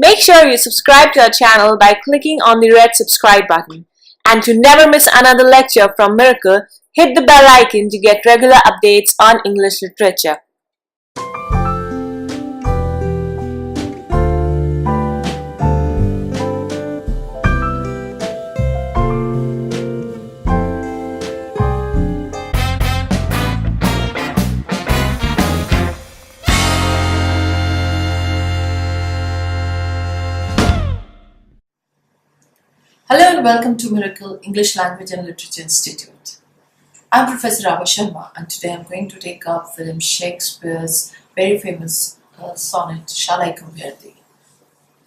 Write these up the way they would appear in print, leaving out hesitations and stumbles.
Make sure you subscribe to our channel by clicking on the red subscribe button. And to never miss another lecture from Miracle, hit the bell icon to get regular updates on English literature. Hello and welcome to Miracle English Language and Literature Institute. I'm Professor Rava Sharma, and today I'm going to take up William Shakespeare's very famous sonnet, Shall I Compare Thee?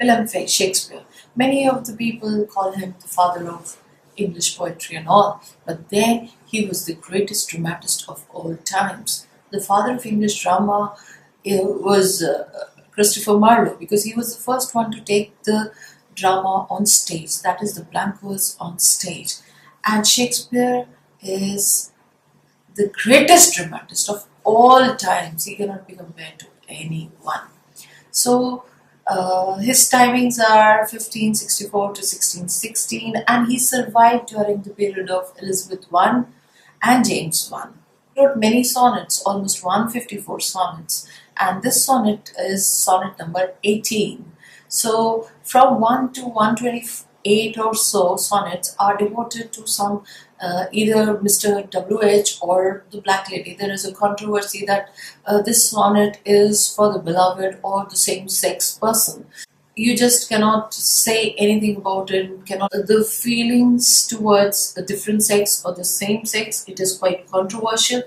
William Shakespeare. Many of the people call him the father of English poetry and all, but then he was the greatest dramatist of all times. The father of English drama was Christopher Marlowe, because he was the first one to take the drama on stage, that is the blank verse on stage. And Shakespeare is the greatest dramatist of all times. He cannot be compared to anyone. So his timings are 1564 to 1616, and he survived during the period of Elizabeth I and James I. He wrote many sonnets, almost 154 sonnets, and this sonnet is sonnet number 18. So from 1 to 128 or so sonnets are devoted to some either Mr. W.H. or the Black Lady. There is a controversy that this sonnet is for the beloved or the same-sex person. You just cannot say anything about it, the feelings towards a different sex or the same sex, it is quite controversial.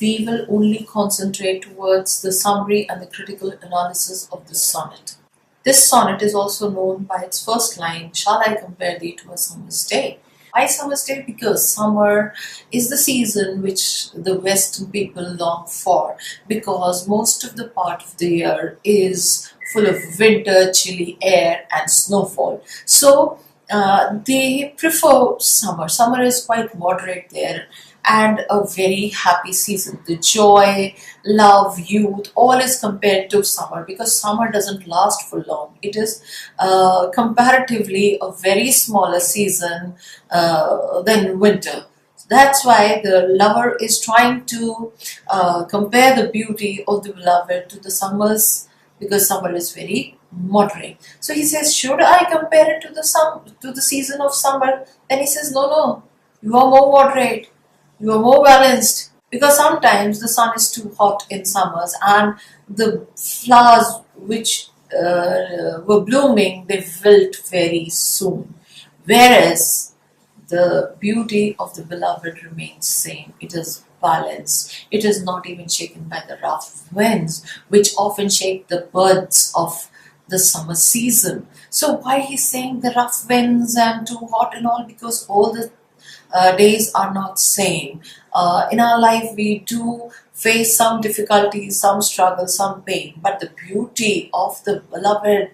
We will only concentrate towards the summary and the critical analysis of this sonnet. This sonnet is also known by its first line, Shall I compare thee to a summer's day? Why summer's day? Because summer is the season which the Western people long for, because most of the part of the year is full of winter, chilly air and snowfall. So they prefer summer. Summer is quite moderate there and a very happy season. The joy, love, youth, all is compared to summer, because summer doesn't last for long. It is comparatively a very smaller season than winter. That's why the lover is trying to compare the beauty of the beloved to the summers, because summer is very moderate. So he says, should I compare it to the season of summer? Then he says, no, you are more moderate. You are more balanced, because sometimes the sun is too hot in summers and the flowers which were blooming, they wilt very soon. Whereas the beauty of the beloved remains same. It is balanced. It is not even shaken by the rough winds, which often shake the birds of the summer season. So why he's saying the rough winds and too hot and all? Because all the days are not same. In our life we do face some difficulties, some struggle, some pain, but the beauty of the beloved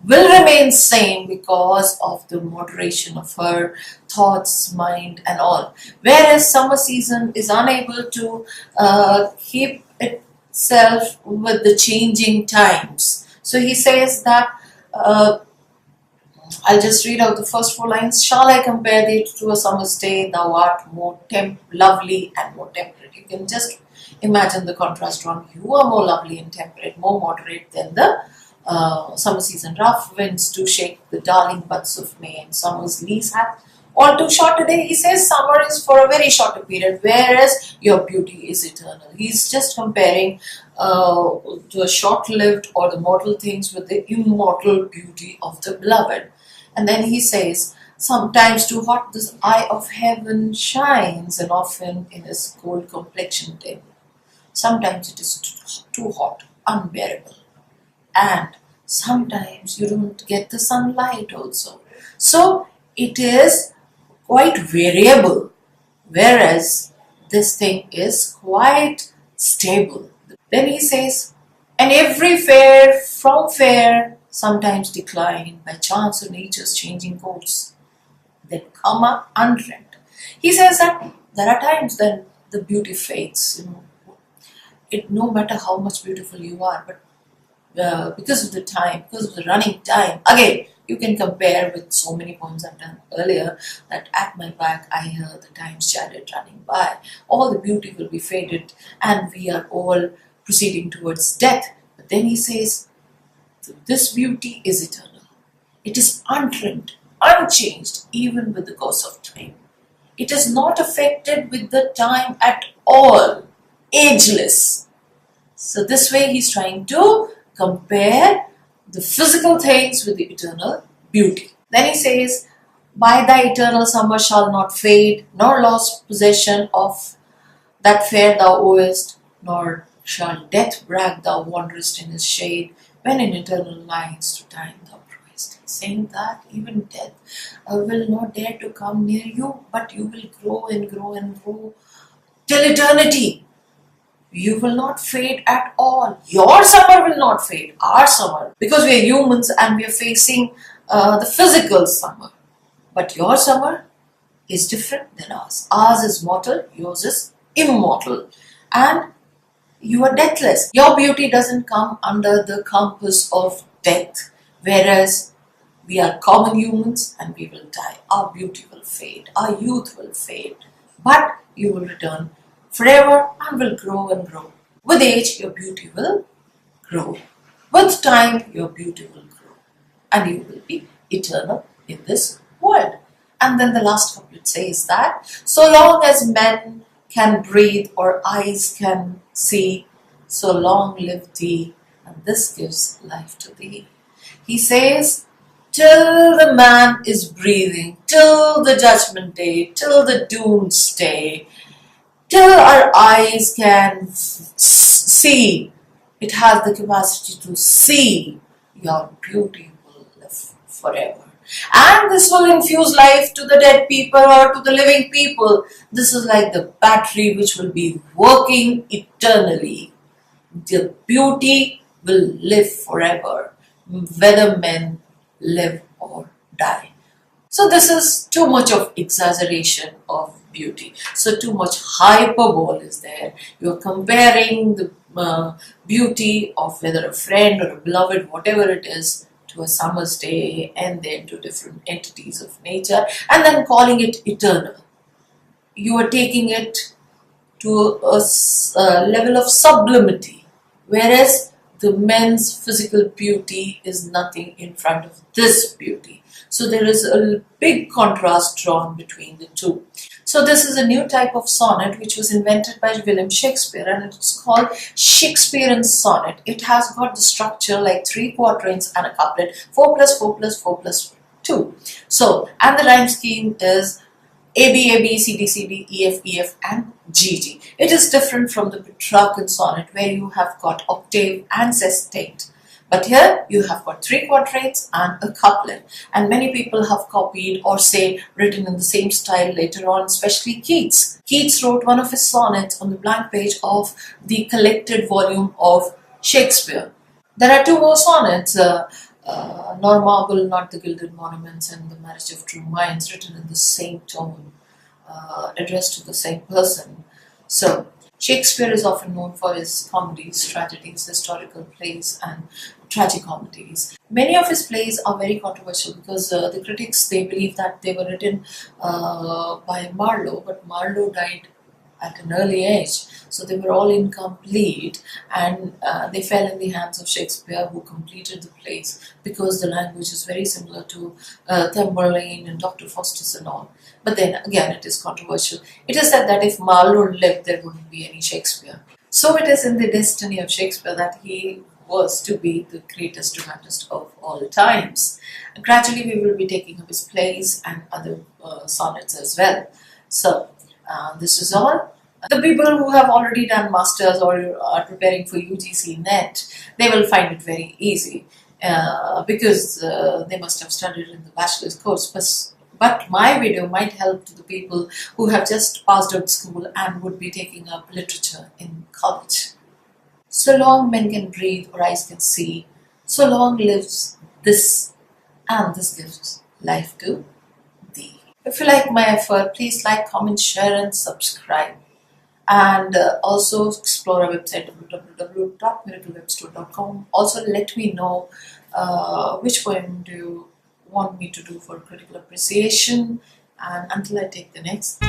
will remain same because of the moderation of her thoughts, mind and all. Whereas summer season is unable to keep itself with the changing times. So he says that I'll just read out the first 4 lines. Shall I compare thee to a summer's day? Thou art more lovely and more temperate. You can just imagine the contrast drawn. You are more lovely and temperate, more moderate than the summer season. Rough winds do shake the darling buds of May, and summer's leaves hath all too short a day. He says summer is for a very short period, whereas your beauty is eternal. He's just comparing the short-lived or the mortal things with the immortal beauty of the beloved. And then he says, sometimes too hot this eye of heaven shines, and often in his cold complexion dim. Sometimes it is too hot, unbearable. And sometimes you don't get the sunlight also. So it is quite variable, whereas this thing is quite stable. Then he says, and every fair from fair sometimes decline by chance or nature's changing course, then come up unrent. He says that there are times when the beauty fades. No matter how much beautiful you are, but because of the time, because of the running time. Again, you can compare with so many poems I've done earlier, that at my back I hear the time chariot running by. All the beauty will be faded and we are all proceeding towards death. But then he says, this beauty is eternal. It is untrimmed, unchanged, even with the course of time. It is not affected with the time at all, ageless. So this way he's trying to compare the physical things with the eternal beauty. Then he says, by thy eternal summer shall not fade, nor lost possession of that fair thou owest, nor shall death brag thou wanderest in his shade, when in eternal lines to time thou growest. Saying that even death will not dare to come near you, but you will grow and grow and grow till eternity. You will not fade at all. Your summer will not fade. Our summer, because we are humans and we are facing the physical summer. But your summer is different than ours. Ours is mortal, yours is immortal. And you are deathless. Your beauty doesn't come under the compass of death. Whereas we are common humans and we will die. Our beauty will fade. Our youth will fade. But you will return forever and will grow and grow. With age, your beauty will grow. With time, your beauty will grow. And you will be eternal in this world. And then the last couplet says that, so long as men can breathe or eyes can see, so long live thee, and this gives life to thee. He says, till the man is breathing, till the judgment day, till the doomsday, till our eyes can see, it has the capacity to see, your beauty will live forever. And this will infuse life to the dead people or to the living people. This is like the battery which will be working eternally. The beauty will live forever, whether men live or die. So this is too much of exaggeration of beauty. So too much hyperbole is there. You're comparing the beauty of whether a friend or a beloved, whatever it is, to a summer's day and then to different entities of nature and then calling it eternal. You are taking it to a level of sublimity, whereas the men's physical beauty is nothing in front of this beauty. So there is a big contrast drawn between the two. So this is a new type of sonnet which was invented by William Shakespeare, and it's called Shakespeare Inside. It has got the structure like 3 quatrains and a couplet, 4 plus 4 plus 4 plus 2. So, and the rhyme scheme is A, B, A, B, C, D, C, D, E, F, E, F and G, G. It is different from the Petrarchan sonnet where you have got octave and sestet. But here you have got 3 quatrains and a couplet, and many people have copied or say written in the same style later on, especially Keats. Keats wrote one of his sonnets on the blank page of the collected volume of Shakespeare. There are 2 more sonnets, Nor Marble, Not the Gilded Monuments and The Marriage of True Minds, written in the same tone, addressed to the same person. So Shakespeare is often known for his comedies, tragedies, historical plays and tragicomedies. Many of his plays are very controversial because the critics, they believe that they were written by Marlowe, but Marlowe died at an early age, so they were all incomplete, and they fell in the hands of Shakespeare, who completed the plays because the language is very similar to Tamburlaine and Dr. Faustus and all. But then again, it is controversial. It is said that if Marlowe lived, there wouldn't be any Shakespeare. So it is in the destiny of Shakespeare that he was to be the greatest dramatist of all times. And gradually we will be taking up his plays and other sonnets as well. So this is all. The people who have already done masters or are preparing for UGC-NET, they will find it very easy because they must have studied in the bachelor's course. But my video might help to the people who have just passed out school and would be taking up literature in college. So long men can breathe or eyes can see, so long lives this, and this gives life to thee. If you like my effort, please like, comment, share and subscribe. and also explore our website www.miraclewebstore.com. Also let me know which poem do you want me to do for critical appreciation, and until I take the next.